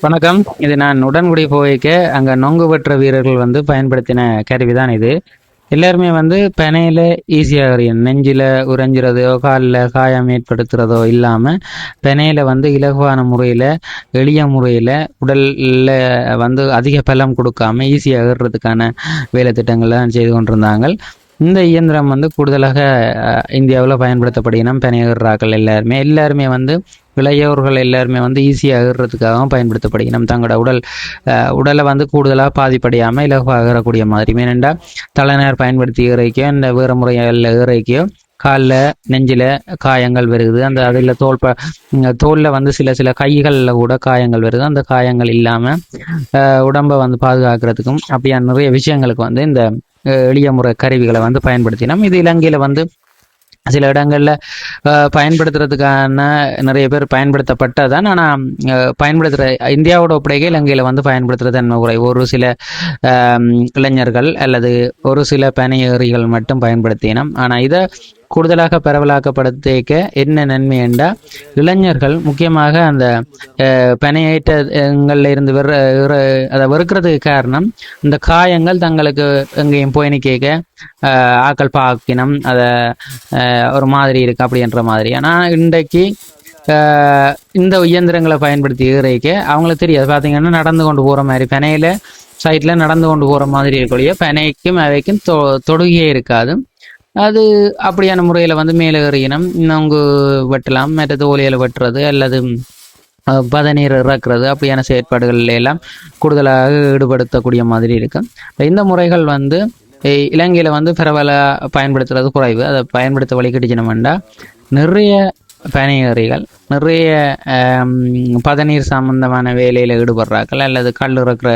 வணக்கம். இது நான் உடன்குடி போய்க்க அங்கே நொங்கு வெட்டுற வீரர்கள் பயன்படுத்தின கருவி தான் இது. எல்லாருமே பனையில் ஈஸியாக அறியும், நெஞ்சில் உறைஞ்சிறதோ காலில் காயம் ஏற்படுத்துறதோ இல்லாமல் பனையில் இலகுவான முறையில் எளிய முறையில் உடலில் அதிக பலம் கொடுக்காம ஈஸியாக ஏறுறதுக்கான வேலை திட்டங்களை தான் செய்து கொண்டிருந்தாங்க. இந்த இயந்திரம் கூடுதலாக இந்தியாவில் பயன்படுத்தப்படுகிறோம். பனையேறுறாக்கள் எல்லாருமே இளையோர்கள் எல்லாருமே ஈஸியாக ஏறுறதுக்காகவும் பயன்படுத்தப்படுகிறோம். தங்களோட உடலை கூடுதலாக பாதிப்படையாமல் இலகுவாக ஏறக்கூடிய மாதிரி. ஏனென்றால் தலைநர் பயன்படுத்தி ஏறைக்கோ இந்த வேறு முறையில் ஏறைக்கோ காலில் நெஞ்சில் காயங்கள் வருது. அதில் தோலில் சில கைகளில் கூட காயங்கள் வருது. அந்த காயங்கள் இல்லாமல் உடம்பை பாதுகாக்கிறதுக்கும் அப்படியான நிறைய விஷயங்களுக்கு இந்த எளிய முறை கருவிகளை பயன்படுத்தினோம். இது இலங்கையில் சில இடங்களில் பயன்படுத்துறதுக்கான நிறைய பேர் பயன்படுத்தப்பட்டதான். ஆனால் பயன்படுத்துகிற இந்தியாவோட ஒப்படைக்க இலங்கையில் பயன்படுத்துறது என்ன குறை. ஒரு சில இளைஞர்கள் அல்லது ஒரு சில பனையேறிகள் மட்டும் பயன்படுத்தினோம். ஆனால் இதை கூடுதலாக பரவலாக்கப்படுத்திக்க என்ன நன்மை என்றால், இளைஞர்கள் முக்கியமாக அந்த பனையேற்றங்களில் இருந்து அதை வெறுக்கிறதுக்கு காரணம் இந்த காயங்கள் தங்களுக்கு எங்கேயும் போய் நிற்க ஆக்கள் பார்க்கணும், அதை ஒரு மாதிரி இருக்கு அப்படின்ற மாதிரி. ஆனால் இன்றைக்கு இந்த இயந்திரங்களை பயன்படுத்தி ஏறைக்க அவங்களுக்கு தெரியாது. பார்த்தீங்கன்னா நடந்து கொண்டு போகிற மாதிரி பனையில் சைட்டில் நடந்து கொண்டு போகிற மாதிரி இருக்கக்கூடிய பனைக்கும் அவைக்கும் தொடுகையே இருக்காது. அது அப்படியான முறையில் மேலே ஏறினம் நொங்கு வெட்டலாம், மற்ற தோலியில் வெட்டுறது அல்லது பதநீர் இறக்குறது அப்படியான செயற்பாடுகள் எல்லாம் கூடுதலாக ஈடுபடுத்தக்கூடிய மாதிரி இருக்கு. இந்த முறைகள் இலங்கையில் பரவலாக பயன்படுத்துறது குறைவு. அதை பயன்படுத்த வழி கிடைக்கணும்னா நிறைய பனையேறிகள் நிறைய பதநீர் சம்பந்தமான வேலையில் ஈடுபடுறாக்கள் அல்லது கல் இறக்குற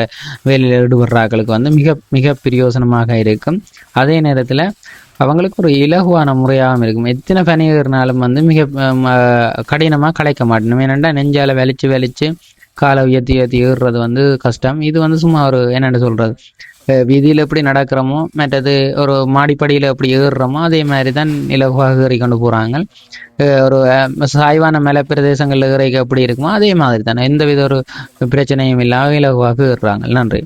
வேலையில் ஈடுபடுறாக்களுக்கு மிக மிக பிரயோசனமாக இருக்கும். அதே நேரத்தில் அவங்களுக்கு ஒரு இலகுவான முறையாகவும் இருக்கும். எத்தனை பனையேறினாலும் மிக கடினமாக களைக்க மாட்டணும். ஏனெண்டா நெஞ்சால் வலிச்சு காலை உயர்த்தி ஏறுறது கஷ்டம். இது சும்மா ஒரு என்னென்னு சொல்கிறது, வீதியில் எப்படி நடக்கிறோமோ மற்றது ஒரு மாடிப்படியில் எப்படி ஏறுறோமோ அதே மாதிரி தான் இலகுவாக ஏறி கொண்டு போகிறாங்க. ஒரு சாய்வான மலை பிரதேசங்களில் ஏறைக்கு எப்படி இருக்குமோ அதே மாதிரி தானே எந்தவித ஒரு பிரச்சனையும் இல்லாமல் இலகுவாக ஏறுறாங்க. நன்றி.